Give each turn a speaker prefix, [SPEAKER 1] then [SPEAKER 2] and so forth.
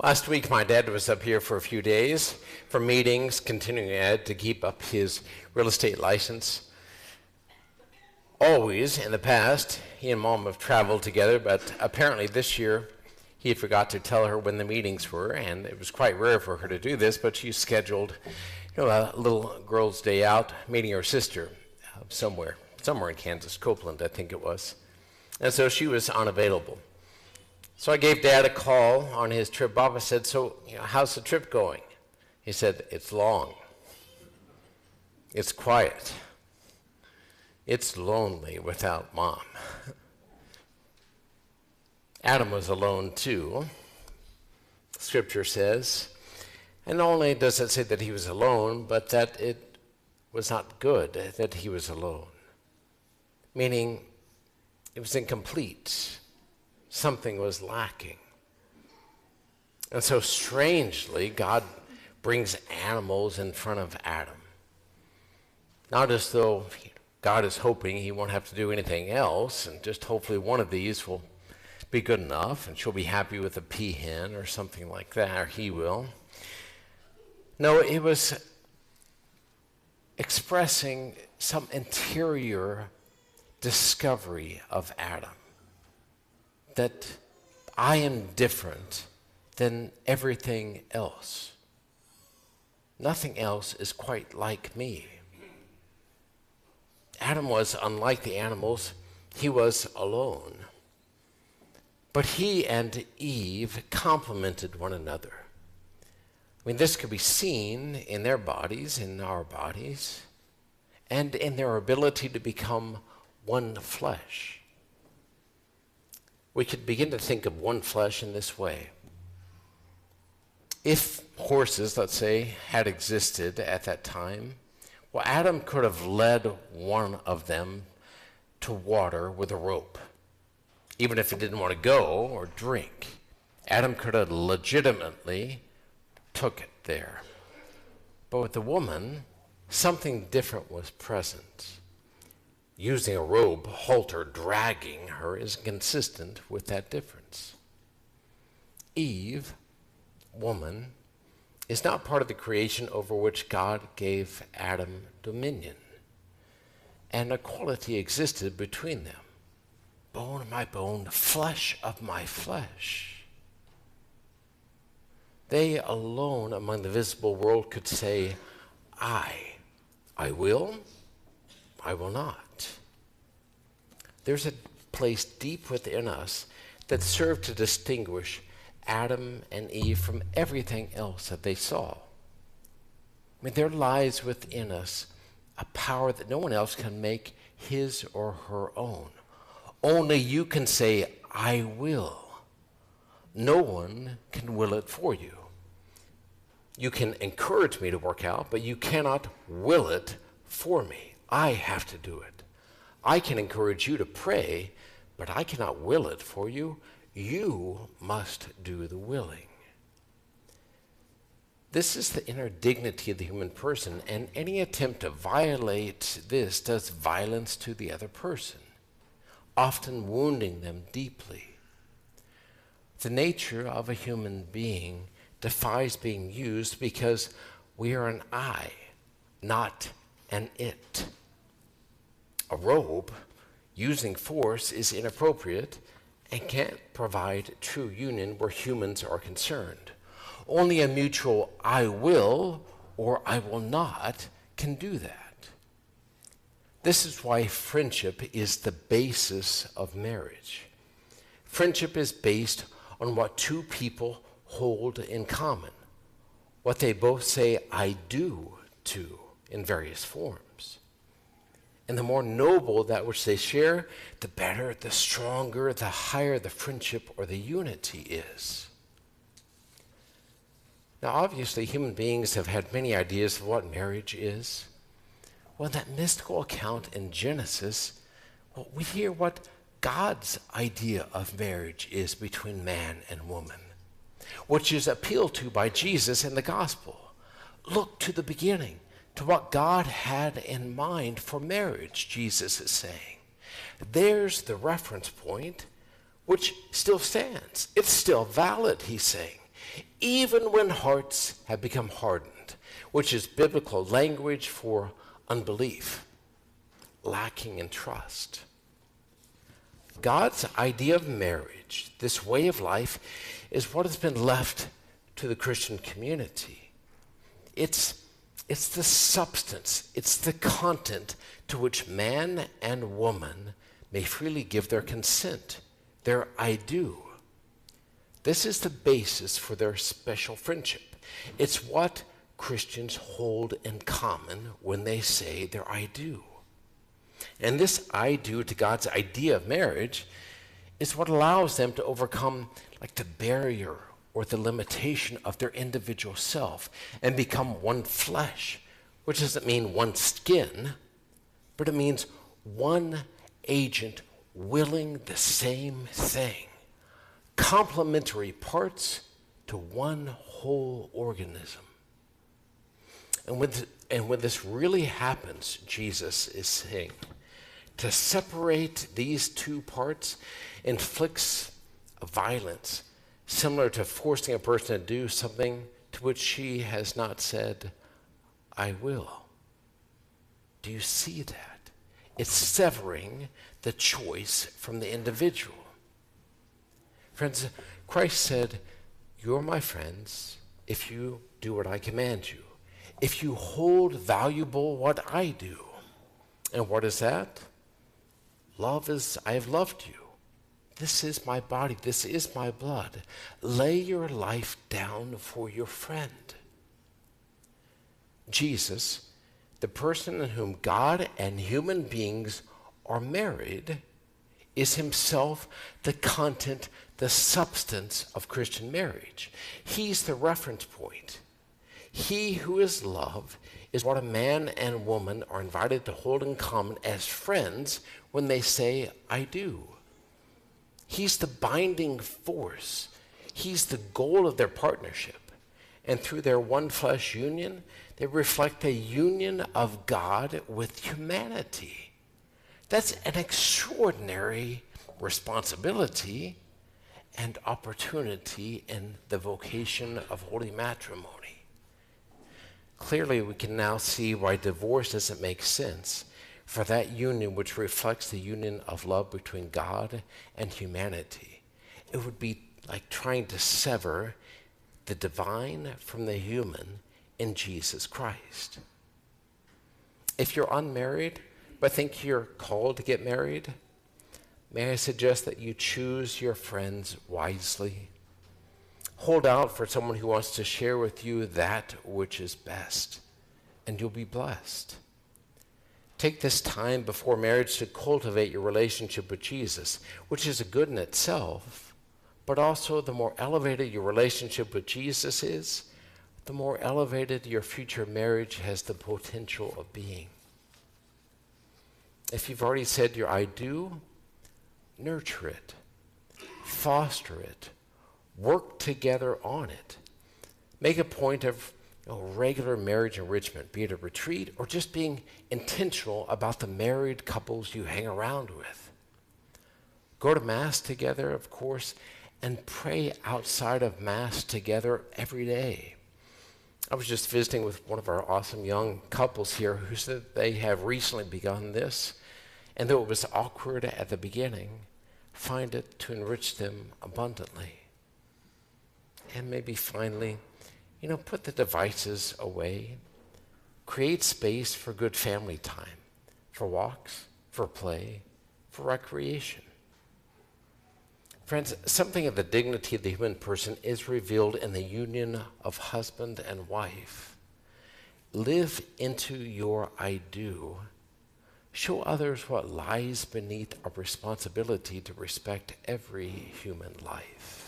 [SPEAKER 1] Last week, my dad was up here for a few days for meetings, continuing ed to keep up his real estate license. Always, in the past, he and Mom have traveled together, but apparently this year, he forgot to tell her when the meetings were, and it was quite rare for her to do this, but she scheduled a little girl's day out, meeting her sister somewhere in Kansas, Copeland, I think it was. And so she was unavailable. So I gave Dad a call on his trip. Bob said, so, how's the trip going? He said, it's long. It's quiet. It's lonely without Mom. Adam was alone too, Scripture says. And not only does it say that he was alone, but that it was not good that he was alone. Meaning, it was incomplete. Something was lacking. And so strangely, God brings animals in front of Adam. Not as though God is hoping he won't have to do anything else, and just hopefully one of these will be good enough, and she'll be happy with a peahen or something like that, or he will. No, it was expressing some interior discovery of Adam. That I am different than everything else. Nothing else is quite like me. Adam was unlike the animals. He was alone. But he and Eve complemented one another. I mean, this could be seen in their bodies, in our bodies, and in their ability to become one flesh. We could begin to think of one flesh in this way. If horses, let's say, had existed at that time, well, Adam could have led one of them to water with a rope. Even if it didn't want to go or drink, Adam could have legitimately took it there. But with the woman, something different was present. Using a rope, halter, dragging her is consistent with that difference. Eve, woman, is not part of the creation over which God gave Adam dominion. And equality existed between them. Bone of my bone, flesh of my flesh. They alone among the visible world could say, I will not. There's a place deep within us that served to distinguish Adam and Eve from everything else that they saw. I mean, there lies within us a power that no one else can make his or her own. Only you can say, I will. No one can will it for you. You can encourage me to work out, but you cannot will it for me. I have to do it. I can encourage you to pray, but I cannot will it for you. You must do the willing. This is the inner dignity of the human person, and any attempt to violate this does violence to the other person, often wounding them deeply. The nature of a human being defies being used because we are an I, not an it. A rope using force is inappropriate and can't provide true union where humans are concerned. Only a mutual I will or I will not can do that. This is why friendship is the basis of marriage. Friendship is based on what two people hold in common, what they both say I do to in various forms. And the more noble that which they share, the better, the stronger, the higher the friendship or the unity is. Now, obviously, human beings have had many ideas of what marriage is. Well, in that mystical account in Genesis, well, we hear what God's idea of marriage is between man and woman, which is appealed to by Jesus in the gospel. Look to the beginning, to what God had in mind for marriage, Jesus is saying. There's the reference point, which still stands. It's still valid, he's saying. even when hearts have become hardened, which is biblical language for unbelief, lacking in trust. God's idea of marriage, this way of life, is what has been left to the Christian community. It's the substance, it's the content to which man and woman may freely give their consent, their I do. This is the basis for their special friendship. It's what Christians hold in common when they say their I do. And this I do to God's idea of marriage is what allows them to overcome like the barrier or the limitation of their individual self and become one flesh, which doesn't mean one skin, but it means one agent willing the same thing, complementary parts to one whole organism. And when this really happens, Jesus is saying, to separate these two parts inflicts a violence similar to forcing a person to do something to which she has not said, I will. Do you see that? It's severing the choice from the individual. Friends, Christ said, you're my friends if you do what I command you, if you hold valuable what I do. And what is that? Love is, I have loved you. This is my body. This is my blood. Lay your life down for your friend. Jesus, the person in whom God and human beings are married, is himself the content, the substance of Christian marriage. He's the reference point. He who is love is what a man and woman are invited to hold in common as friends when they say, I do. He's the binding force. He's the goal of their partnership. And through their one flesh union, they reflect a union of God with humanity. That's an extraordinary responsibility and opportunity in the vocation of holy matrimony. Clearly, we can now see why divorce doesn't make sense for that union which reflects the union of love between God and humanity. It would be like trying to sever the divine from the human in Jesus Christ. If you're unmarried but think you're called to get married, may I suggest that you choose your friends wisely. Hold out for someone who wants to share with you that which is best, and you'll be blessed. Take this time before marriage to cultivate your relationship with Jesus, which is a good in itself, but also the more elevated your relationship with Jesus is, the more elevated your future marriage has the potential of being. If you've already said your I do, nurture it, foster it, work together on it. Make a point of regular marriage enrichment, be it a retreat or just being intentional about the married couples you hang around with. Go to Mass together, of course, and pray outside of Mass together every day. I was just visiting with one of our awesome young couples here who said they have recently begun this, and though it was awkward at the beginning, find it to enrich them abundantly. And maybe finally, put the devices away. Create space for good family time, for walks, for play, for recreation. Friends, something of the dignity of the human person is revealed in the union of husband and wife. Live into your I do. Show others what lies beneath our responsibility to respect every human life.